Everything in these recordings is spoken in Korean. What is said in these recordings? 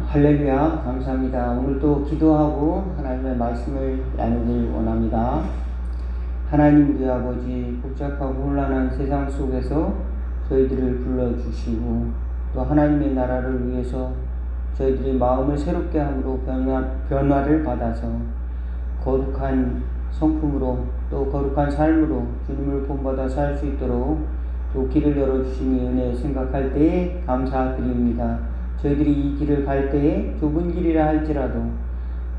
할렐루야, 감사합니다. 오늘 또 기도하고 하나님의 말씀을 나누길 원합니다. 하나님 우리 아버지, 복잡하고 혼란한 세상 속에서 저희들을 불러주시고 또 하나님의 나라를 위해서 저희들의 마음을 새롭게 함으로 변화를 받아서 거룩한 성품으로 또 거룩한 삶으로 주님을 본받아 살 수 있도록 또 길을 열어주시니 은혜 생각할 때에 감사드립니다. 저희들이 이 길을 갈 때에 좁은 길이라 할지라도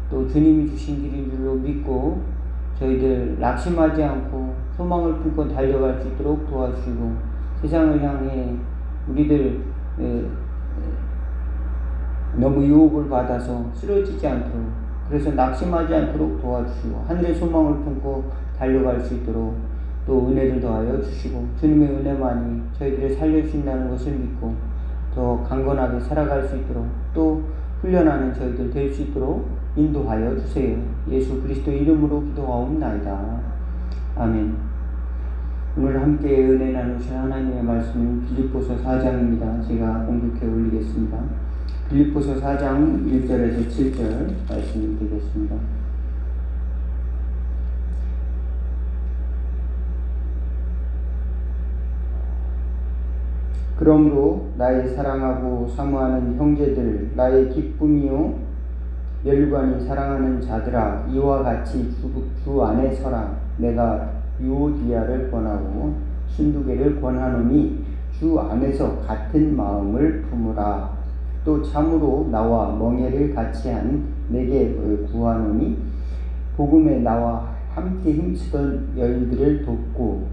또 주님이 주신 길인 줄로 믿고 저희들 낙심하지 않고 소망을 품고 달려갈 수 있도록 도와주시고 세상을 향해 우리들 너무 유혹을 받아서 쓰러지지 않도록 그래서 낙심하지 않도록 도와주시고 하늘의 소망을 품고 달려갈 수 있도록 또 은혜를 더하여 주시고 주님의 은혜만이 저희들을 살려주신다는 것을 믿고 더 강건하게 살아갈 수 있도록 또 훈련하는 저희들 될 수 있도록 인도하여 주세요. 예수 그리스도 이름으로 기도하옵나이다. 아멘. 오늘 함께 은혜 나누실 하나님의 말씀은 빌립보서 4장입니다. 제가 공독해 올리겠습니다. 빌립보서 4장 1절에서 7절 말씀을 드리겠습니다. 그러므로 나의 사랑하고 사모하는 형제들, 나의 기쁨이요 멸관이 사랑하는 자들아, 이와 같이 주 안에 서라. 내가 유오디아를 권하고 순두개를 권하노니 주 안에서 같은 마음을 품으라. 또 참으로 나와 멍에를 같이 한 내게 구하노니 복음에 나와 함께 힘쓰던 여인들을 돕고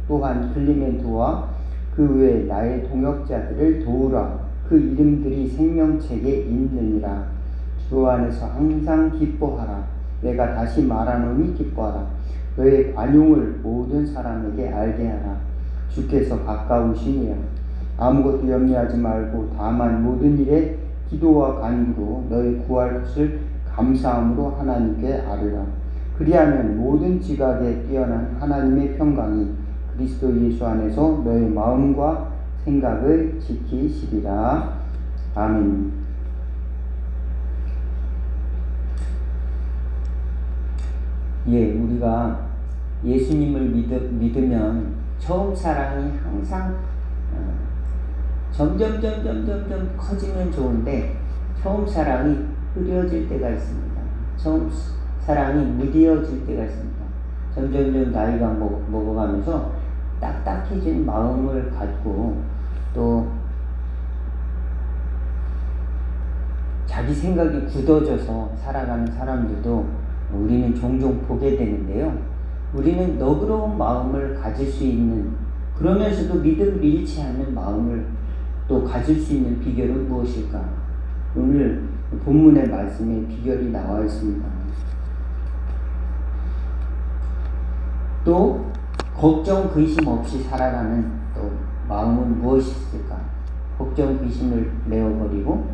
또한 클리멘트와 그 외에 나의 동역자들을 도우라. 그 이름들이 생명책에 있느니라. 주 안에서 항상 기뻐하라. 내가 다시 말하노니 기뻐하라. 너의 관용을 모든 사람에게 알게 하라. 주께서 가까우시니라. 아무것도 염려하지 말고 다만 모든 일에 기도와 간구로 너의 구할 것을 감사함으로 하나님께 아뢰라. 그리하면 모든 지각에 뛰어난 하나님의 평강이 그리스도 예수 안에서 너의 마음과 생각을 지키시리라. 아멘. 우리가 예수님을 믿으면 처음 사랑이 항상 점점 커지면 좋은데 처음 사랑이 흐려질 때가 있습니다. 처음 사랑이 무뎌질 때가 있습니다. 점점 나이가 먹어가면서 딱딱해진 마음을 갖고 또 자기 생각이 굳어져서 살아가는 사람들도 우리는 종종 보게 되는데요. 우리는 너그러운 마음을 가질 수 있는 그러면서도 믿음을 잃지 않는 마음을 또 가질 수 있는 비결은 무엇일까? 오늘 본문의 말씀에 비결이 나와 있습니다. 또 걱정 근심 없이 살아가는 또 마음은 무엇이 있을까? 걱정 근심을 내어버리고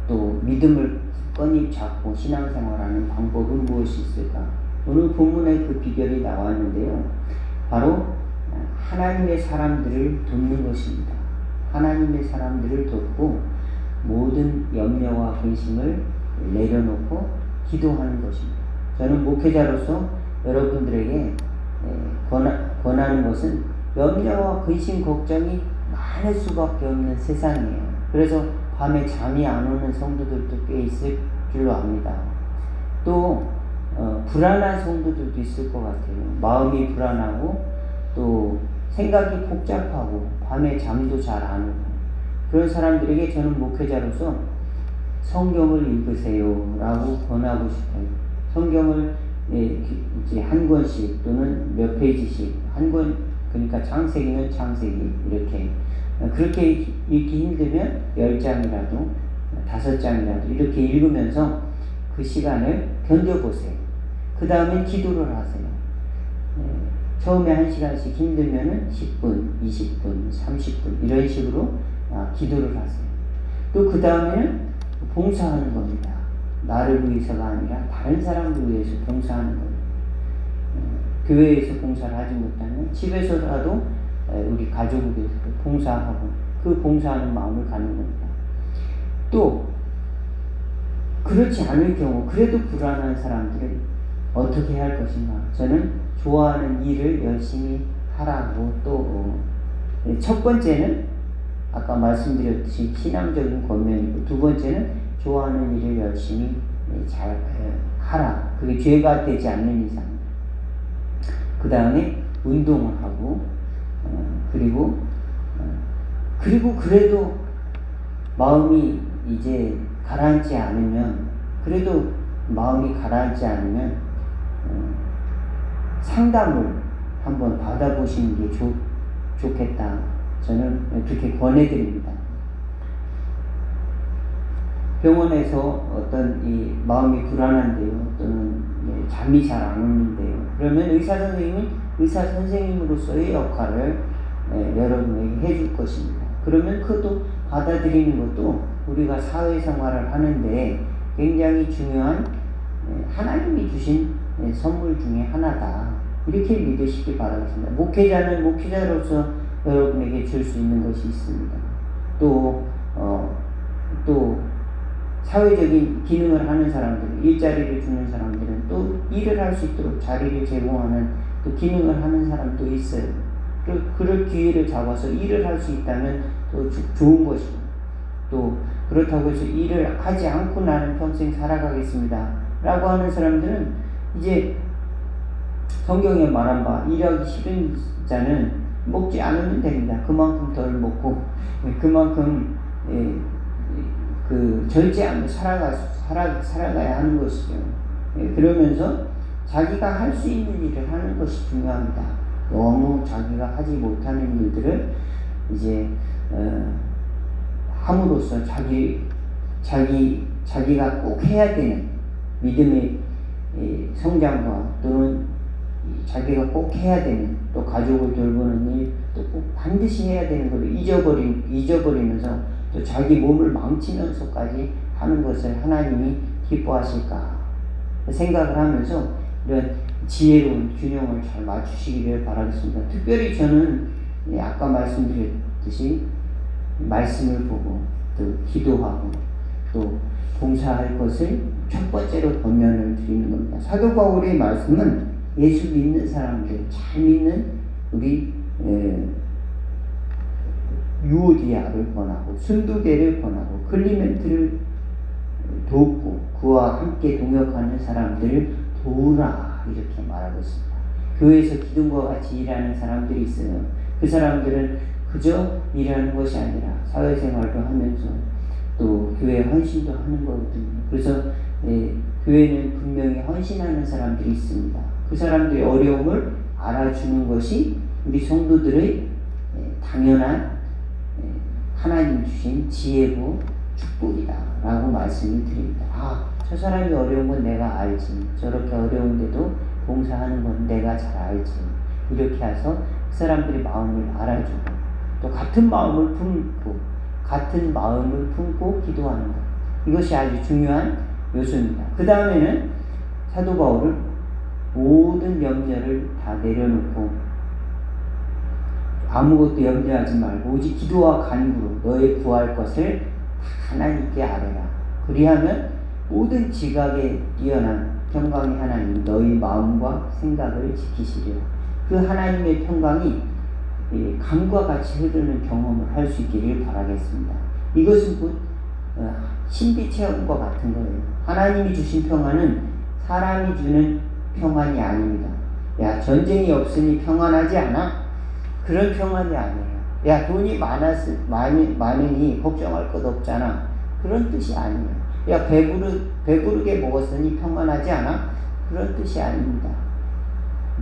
또 믿음을 굳건히 잡고 신앙생활하는 방법은 무엇이 있을까? 오늘 본문에 그 비결이 나왔는데요. 바로 하나님의 사람들을 돕는 것입니다. 하나님의 사람들을 돕고 모든 염려와 근심을 내려놓고 기도하는 것입니다. 저는 목회자로서 여러분들에게 권하는 것은 염려와 근심 걱정이 많을 수밖에 없는 세상이에요. 그래서 밤에 잠이 안 오는 성도들도 꽤 있을 줄로 압니다. 또 불안한 성도들도 있을 것 같아요. 마음이 불안하고 또 생각이 복잡하고 밤에 잠도 잘 안 오고 그런 사람들에게 저는 목회자로서 성경을 읽으세요 라고 권하고 싶어요. 성경을 이제 한 권씩 또는 몇 페이지씩 한 권, 그러니까 창세기는 창세기 이렇게 그렇게 읽기 힘들면 10장이라도 5장이라도 이렇게 읽으면서 그 시간을 견뎌보세요. 그 다음에 기도를 하세요. 처음에 1시간씩 힘들면은 10분, 20분, 30분 이런 식으로 기도를 하세요. 또 그 다음에는 봉사하는 겁니다. 나를 위해서가 아니라 다른 사람을 위해서 봉사하는 겁니다. 교회에서 봉사를 하지 못하면 집에서라도 우리 가족을 위해서 봉사하고 그 봉사하는 마음을 갖는 겁니다. 또 그렇지 않을 경우 그래도 불안한 사람들은 어떻게 해야 할 것인가? 저는 좋아하는 일을 열심히 하라고 또 첫 번째는 아까 말씀드렸듯이 신앙적인 권면이고 두 번째는 좋아하는 일을 열심히 잘 하라. 그게 죄가 되지 않는 이상. 그 다음에 운동을 하고 그리고 그래도 마음이 이제 가라앉지 않으면 상담을 한번 받아보시는 게 좋겠다. 저는 그렇게 권해드립니다. 병원에서 어떤 이 마음이 불안한데요, 또는 잠이 잘 안 오는데요. 그러면 의사 선생님으로서의 역할을 여러분에게 해줄 것입니다. 그러면 그것도 받아들이는 것도 우리가 사회생활을 하는데 굉장히 중요한 하나님이 주신 선물 중에 하나다. 이렇게 믿으시기 바라겠습니다. 목회자는 목회자로서 여러분에게 줄 수 있는 것이 있습니다. 또 사회적인 기능을 하는 사람들, 일자리를 주는 사람들은 또 일을 할 수 있도록 자리를 제공하는 또 기능을 하는 사람도 있어요. 그럴 기회를 잡아서 일을 할 수 있다면 또 좋은 것이고, 또 그렇다고 해서 일을 하지 않고 나는 평생 살아가겠습니다 라고 하는 사람들은 이제 성경에 말한 바 일하기 싫은 자는 먹지 않으면 됩니다. 그만큼 덜 먹고 그만큼 절제하며 살아가야 하는 것이죠. 그러면서 자기가 할 수 있는 일을 하는 것이 중요합니다. 너무 자기가 하지 못하는 일들을 이제 함으로써 자기가 꼭 해야 되는 믿음의 성장과 또는 자기가 꼭 해야 되는 또 가족을 돌보는 일, 또 꼭 반드시 해야 되는 걸 잊어버리면서 또 자기 몸을 망치면서까지 하는 것을 하나님이 기뻐하실까 생각을 하면서 이런 지혜로운 균형을 잘 맞추시기를 바라겠습니다. 특별히 저는 아까 말씀드렸듯이 말씀을 보고 또 기도하고 또 봉사할 것을 첫 번째로 권면을 드리는 겁니다. 사도 바울의 말씀은 예수 믿는 사람들, 잘 믿는 우리 유오디아를 권하고 순두계를 권하고 클리멘트를 돕고 그와 함께 동역하는 사람들을 도우라 이렇게 말하고 있습니다. 교회에서 기둥과 같이 일하는 사람들이 있어요. 그 사람들은 그저 일하는 것이 아니라 사회생활도 하면서 또 교회 헌신도 하는 거거든요. 그래서 교회는 분명히 헌신하는 사람들이 있습니다. 그 사람들의 어려움을 알아주는 것이 우리 성도들의 당연한 하나님 주신 지혜고 축복이다 라고 말씀을 드립니다. 저 사람이 어려운 건 내가 알지. 저렇게 어려운데도 봉사하는 건 내가 잘 알지. 이렇게 해서 그 사람들의 마음을 알아주고 또 같은 마음을 품고 기도하는 것. 이것이 아주 중요한 요소입니다. 그 다음에는 사도 바울은 모든 염려를 다 내려놓고 아무것도 염려하지 말고 오직 기도와 간구로 너의 구할 것을 하나님께 아뢰라. 그리하면 모든 지각에 뛰어난 평강의 하나님 너희 마음과 생각을 지키시리라. 그 하나님의 평강이 강과 같이 흐르는 경험을 할 수 있기를 바라겠습니다. 이것은 곧 신비 체험과 같은 거예요. 하나님이 주신 평안은 사람이 주는 평안이 아닙니다. 야, 전쟁이 없으니 평안하지 않아? 그런 평안이 아니에요. 야, 돈이 많으니 걱정할 것 없잖아. 그런 뜻이 아니에요. 야, 배부르게 먹었으니 평안하지 않아? 그런 뜻이 아닙니다.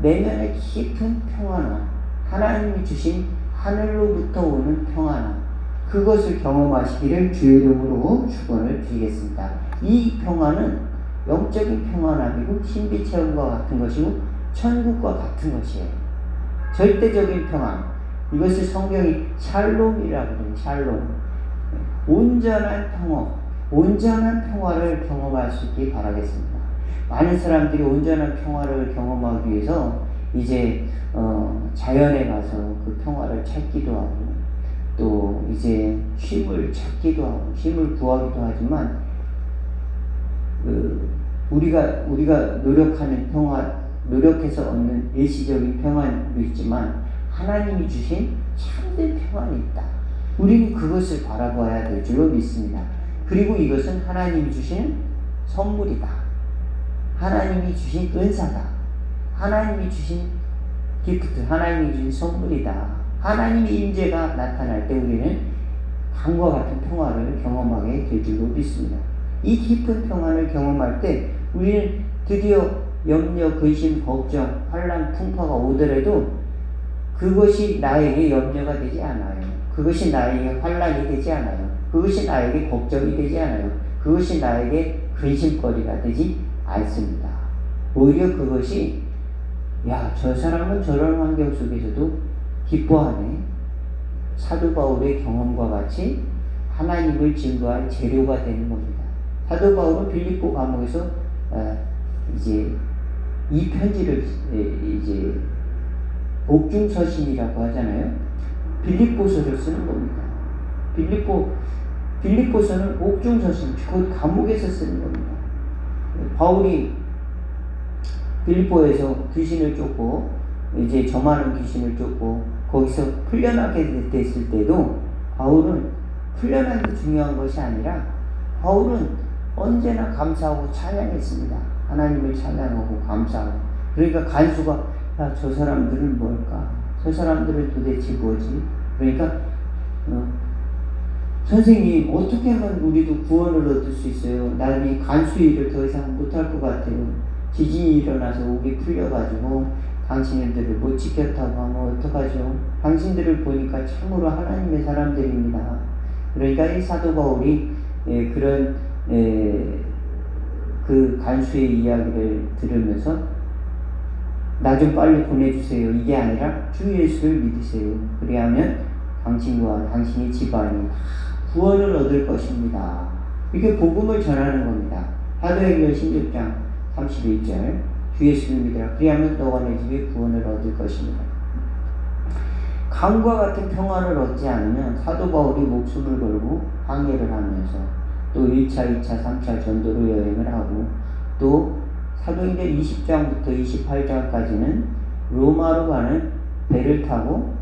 내면의 깊은 평안함, 하나님이 주신 하늘로부터 오는 평안함, 그것을 경험하시기를 주의 이름으로 축원을 드리겠습니다. 이 평안은 영적인 평안함이고 신비체험과 같은 것이고 천국과 같은 것이에요. 절대적인 평안, 이것을 성경이 샬롬이라고 해요. 샬롬. 온전한 평화를 경험할 수 있기 바라겠습니다. 많은 사람들이 온전한 평화를 경험하기 위해서 이제 자연에 가서 그 평화를 찾기도 하고 또 이제 쉼을 찾기도 하고 쉼을 구하기도 하지만 우리가 노력하는 평화, 노력해서 얻는 일시적인 평안도 있지만 하나님이 주신 참된 평안이 있다. 우리는 그것을 바라봐야 될 줄로 믿습니다. 그리고 이것은 하나님이 주신 선물이다. 하나님이 주신 은사다. 하나님이 주신 기프트, 하나님이 주신 선물이다. 하나님의 임재가 나타날 때 우리는 강과 같은 평화를 경험하게 될 줄로 믿습니다. 이 깊은 평안을 경험할 때 우리는 드디어 염려, 근심, 걱정, 환난, 풍파가 오더라도 그것이 나에게 염려가 되지 않아요. 그것이 나에게 환난이 되지 않아요. 그것이 나에게 걱정이 되지 않아요. 그것이 나에게 근심거리가 되지 않습니다. 오히려 그것이 저 사람은 저런 환경 속에서도 기뻐하네. 사도 바울의 경험과 같이 하나님을 증거할 재료가 되는 겁니다. 사도 바울은 빌립보 감옥에서 이제 이 편지를 이제 옥중서신이라고 하잖아요. 빌립보서를 쓰는 겁니다. 빌립보서는 옥중서신, 곧 감옥에서 쓰는 겁니다. 바울이 빌립보에서 귀신을 쫓고 이제 저만한 귀신을 쫓고 거기서 풀려나게 됐을 때도 바울은 풀려난 게 중요한 것이 아니라 바울은 언제나 감사하고 찬양했습니다. 하나님을 찬양하고 감사하고. 그러니까 간수가 저 사람들은 뭘까? 저 사람들은 도대체 뭐지? 그러니까 선생님 어떻게 하면 우리도 구원을 얻을 수 있어요? 나는 이 간수 일을 더 이상 못할 것 같아요. 지진이 일어나서 옥이 풀려가지고 당신들을 못 지켰다고 하면 어떡하죠? 당신들을 보니까 참으로 하나님의 사람들입니다. 그러니까 이 사도 바울이 그런 그 간수의 이야기를 들으면서 나 좀 빨리 보내주세요. 이게 아니라 주 예수를 믿으세요. 그리하면 당신과 당신의 집안이 구원을 얻을 것입니다. 이게 복음을 전하는 겁니다. 사도행전 16장 31절 주 예수를 믿으라. 그리하면 너와 내 집이 구원을 얻을 것입니다. 강과 같은 평안을 얻지 않으면 사도 바울이 목숨을 걸고 항해를 하면서 또 1차, 2차, 3차 전도로 여행을 하고 또 사도행전 20장부터 28장까지는 로마로 가는 배를 타고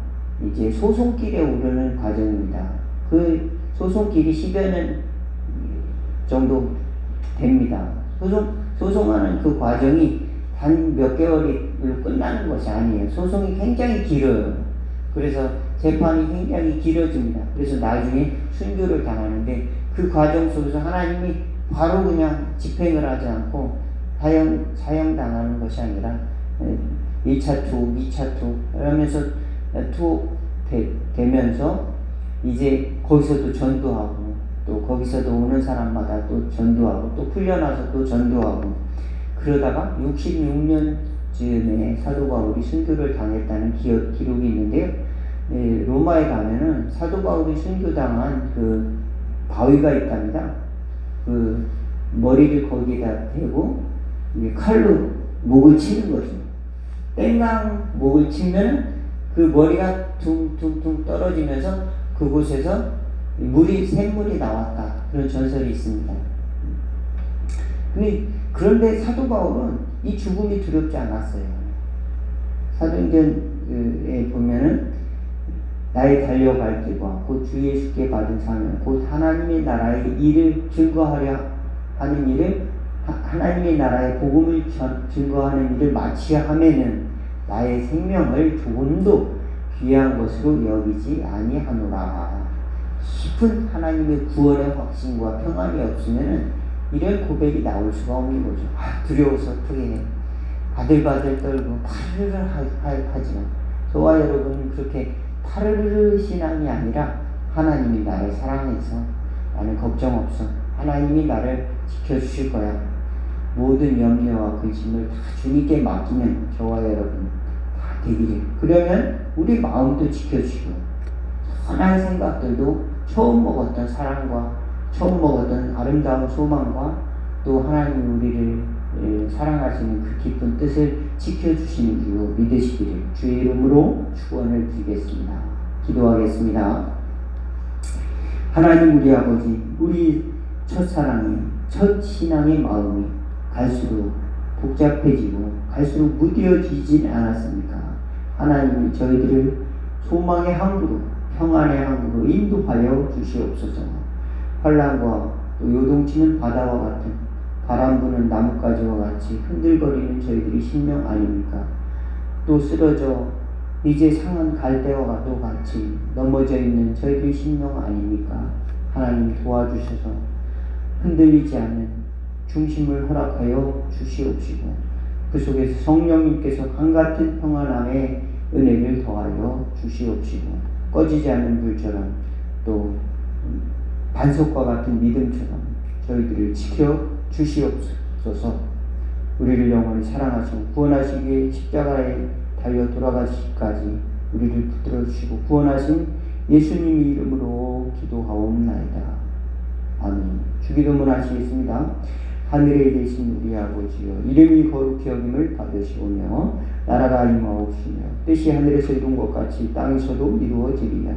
이제 소송길에 오르는 과정입니다. 그 소송길이 10여 년 정도 됩니다. 소송하는 그 과정이 단 몇 개월로 끝나는 것이 아니에요. 소송이 굉장히 길어요. 그래서 재판이 굉장히 길어집니다. 그래서 나중에 순교를 당하는데 그 과정 속에서 하나님이 바로 그냥 집행을 하지 않고 사형당하는 것이 아니라 1차 투옥, 2차 투옥 이러면서 되면서 이제 거기서도 전도하고 또 거기서도 오는 사람마다 또 전도하고 또 풀려나서 또 전도하고 그러다가 66년쯤에 사도 바울이 순교를 당했다는 기록이 있는데요. 로마에 가면은 사도 바울이 순교당한 그 바위가 있답니다. 그 머리를 거기다 대고 칼로 목을 치는 거죠. 땡강 목을 치면 그 머리가 퉁퉁퉁 떨어지면서 그곳에서 샘물이 나왔다. 그런 전설이 있습니다. 그런데 사도 바울은 이 죽음이 두렵지 않았어요. 사도행전에 보면은 나의 달려갈 길과 곧 주 예수께 받은 사명, 곧 하나님의 나라의 일을 증거하려 하는 일을 하나님의 나라의 복음을 증거하는 일을 마치려 하면은 나의 생명을 조금도 귀한 것으로 여기지 아니하노라. 깊은 하나님의 구원의 확신과 평안이 없으면은 이런 고백이 나올 수가 없는 거죠. 두려워서 어떻게 바들바들 떨고 파르르 하지만 저와 여러분은 그렇게 파르르 신앙이 아니라 하나님이 나를 사랑해서 나는 걱정 없어. 하나님이 나를 지켜주실 거야. 모든 염려와 근심을 다 주님께 맡기면 저와 여러분 다 되기를. 그러면 우리 마음도 지켜주시고 선한 생각들도 처음 먹었던 사랑과 처음 먹었던 아름다운 소망과 또 하나님이 우리를 사랑하시는 그 깊은 뜻을 지켜주시는 줄로 믿으시기를 주의 이름으로 축원을 드리겠습니다. 기도하겠습니다. 하나님 우리 아버지, 우리 첫사랑이, 첫 신앙의 마음이 갈수록 복잡해지고 갈수록 무뎌지진 않았습니까? 하나님이 저희들을 소망의 항구로, 평안의 항구로 인도하여 주시옵소서. 환난과 또 요동치는 바다와 같은, 바람 부는 나뭇가지와 같이 흔들거리는 저희들이 심령 아닙니까? 또 쓰러져 이제 상한 갈대와 또 같이 넘어져 있는 저희들이 심령 아닙니까? 하나님 도와주셔서 흔들리지 않는 중심을 허락하여 주시옵시고, 그 속에서 성령님께서 강같은 평안함의 은혜를 더하여 주시옵시고, 꺼지지 않는 불처럼 또 반석과 같은 믿음처럼 저희들을 지켜 주시옵소서. 우리를 영원히 사랑하시고 구원하시기 위해 십자가에 달려 돌아가시기까지 우리를 붙들어 주시고 구원하신 예수님 이름으로 기도하옵나이다. 아멘. 주기도문 하시겠습니다. 하늘에 계신 우리 아버지여, 이름이 거룩히 여김을 받으시오며 나라가 임하옵시며 뜻이 하늘에서 이룬 것 같이 땅에서도 이루어지리라.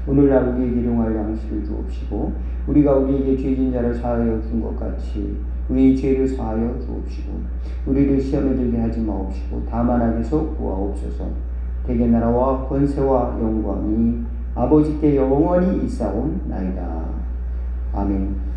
오늘날 우리에게 일용할 양식을 주옵시고 우리가 우리에게 죄진 자를 사하여 준 것 같이 우리의 죄를 사하여 주옵시고 우리를 시험에 들게 하지 마옵시고 다만 악에서 구하옵소서. 대개 나라와 권세와 영광이 아버지께 영원히 있사옵나이다. 아멘.